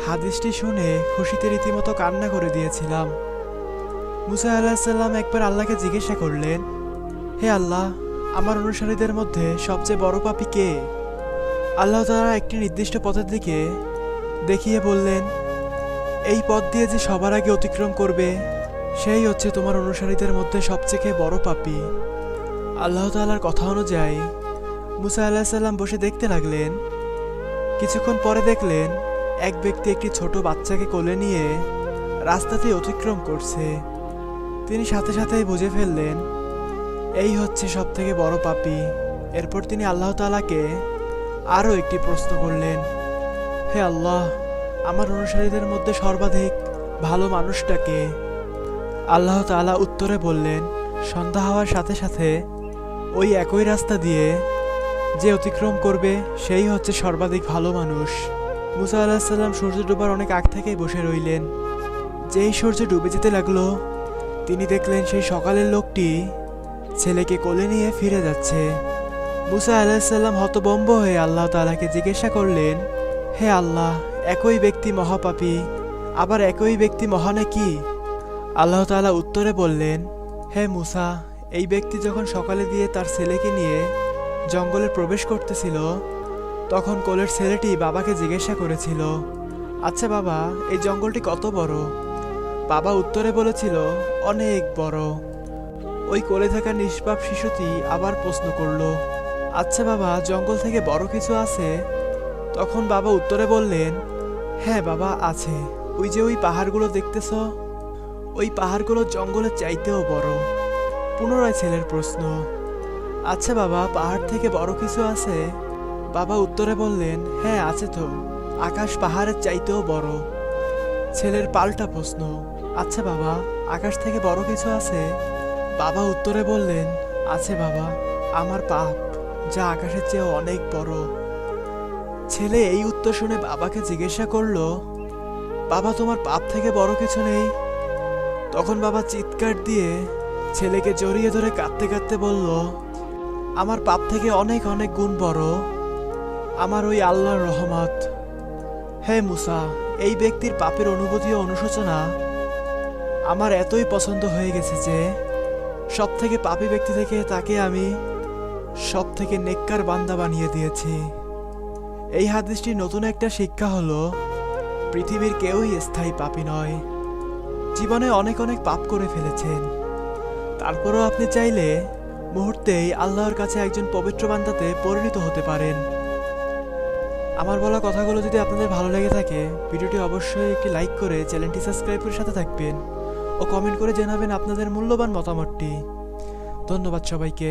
হাদিসটি শুনে খুশিতে রীতিমতো কান্না করে দিয়েছিলাম। মুসা আলাহিসাল্লাম একবার আল্লাহকে জিজ্ঞাসা করলেন, হে আল্লাহ, আমার অনুসারীদের মধ্যে সবচেয়ে বড় পাপী কে? আল্লাহ তাআলা একটি নির্দিষ্ট পথের দিকে দেখিয়ে বললেন, এই পথ দিয়ে যে সবার আগে অতিক্রম করবে সেই হচ্ছে তোমার অনুসারীদের মধ্যে সবচেয়ে বড় পাপী। আল্লাহ তাআলার কথা অনুযায়ী মুসা আলাহিসাল্লাম বসে দেখতে লাগলেন। কিছুক্ষণ পরে দেখলেন এক ব্যক্তি একটি ছোট বাচ্চাকে কোলে নিয়ে রাস্তাতে অতিক্রম করছে। তিনি সাথে সাথেই বুঝে ফেললেন এই হচ্ছে সবথেকে বড় পাপী। এরপর তিনি আল্লাহ তাআলাকে আরও একটি প্রশ্ন করলেন, হে আল্লাহ, আমার অনুসারীদের মধ্যে সর্বাধিক ভালো মানুষটাকে? আল্লাহ তাআলা উত্তরে বললেন, সন্ধ্যা হওয়ার সাথে সাথে ওই একই রাস্তা দিয়ে যে অতিক্রম করবে সেই হচ্ছে সর্বাধিক ভালো মানুষ। মুসা আলাহিসাল্লাম সূর্য ডোবার অনেক আগ থেকেই বসে রইলেন। যেই সূর্য ডুবে যেতে লাগলো তিনি দেখলেন সেই সকালের লোকটি ছেলেকে কোলে নিয়ে ফিরে যাচ্ছে। মুসা আলাহিসাল্লাম হতভম্ব হয়ে আল্লাহ তাআলাকে জিজ্ঞাসা করলেন, হে আল্লাহ, একই ব্যক্তি মহাপাপী, আবার একই ব্যক্তি মহানে কি? আল্লাহ তাআলা উত্তরে বললেন, হে মুসা, এই ব্যক্তি যখন সকালে দিয়ে তার ছেলেকে নিয়ে জঙ্গলে প্রবেশ করতেছিল তখন কোলের ছেলেটি বাবাকে জিজ্ঞাসা করেছিল, আচ্ছা বাবা, এই জঙ্গলটি কত বড়? বাবা উত্তরে বলেছিল, অনেক বড়। ওই কোলে থাকা নিষ্পাপ শিশুটি আবার প্রশ্ন করল, আচ্ছা বাবা, জঙ্গল থেকে বড় কিছু আছে? তখন বাবা উত্তরে বললেন, হ্যাঁ বাবা, আছে। ওই যে ওই পাহাড়গুলো দেখতেছ, ওই পাহাড়গুলো জঙ্গলের চাইতেও বড়। পুনরায় ছেলের প্রশ্ন, আচ্ছা বাবা, পাহাড় থেকে বড় কিছু আছে? বাবা উত্তরে বললেন, হ্যাঁ আছে তো, আকাশ পাহাড়ের চাইতেও বড়। ছেলের পাল্টা প্রশ্ন, আচ্ছা বাবা, আকাশ থেকে বড় কিছু আছে? বাবা উত্তরে বললেন, আছে বাবা, আমার পাপ, যা আকাশের চেয়ে অনেক বড়। ছেলে এই উত্তর শুনে বাবাকে জিজ্ঞাসা করলো, বাবা, তোমার পাপ থেকে বড় কিছু নেই? তখন বাবা চিৎকার দিয়ে ছেলেকে জড়িয়ে ধরে কাঁদতে কাঁদতে বলল, আমার পাপ থেকে অনেক অনেক গুণ বড়, আমার ওই আল্লাহর রহমত। হে মুসা, এই ব্যক্তির পাপের অনুভূতি ও অনুশোচনা আমার এতই পছন্দ হয়ে গেছে যে সব থেকে পাপী ব্যক্তি থেকে তাকে আমি সব থেকে নেককার বান্দা বানিয়ে দিয়েছি। এই হাদিসটির নতুন একটা শিক্ষা হলো, পৃথিবীর কেউই স্থায়ী পাপী নয়। জীবনে অনেক অনেক পাপ করে ফেলেছেন, তারপরও আপনি চাইলে মুহূর্তেই আল্লাহর কাছে একজন পবিত্র বান্দাতে পরিণত হতে পারেন। আমার বলা কথাগুলো যদি আপনাদের ভালো লেগে থাকে, ভিডিওটি অবশ্যই একটি লাইক করে চ্যানেলটি সাবস্ক্রাইব করে সাথে থাকবেন ও কমেন্ট করে জানাবেন আপনাদের মূল্যবান মতামতটি। ধন্যবাদ সবাইকে।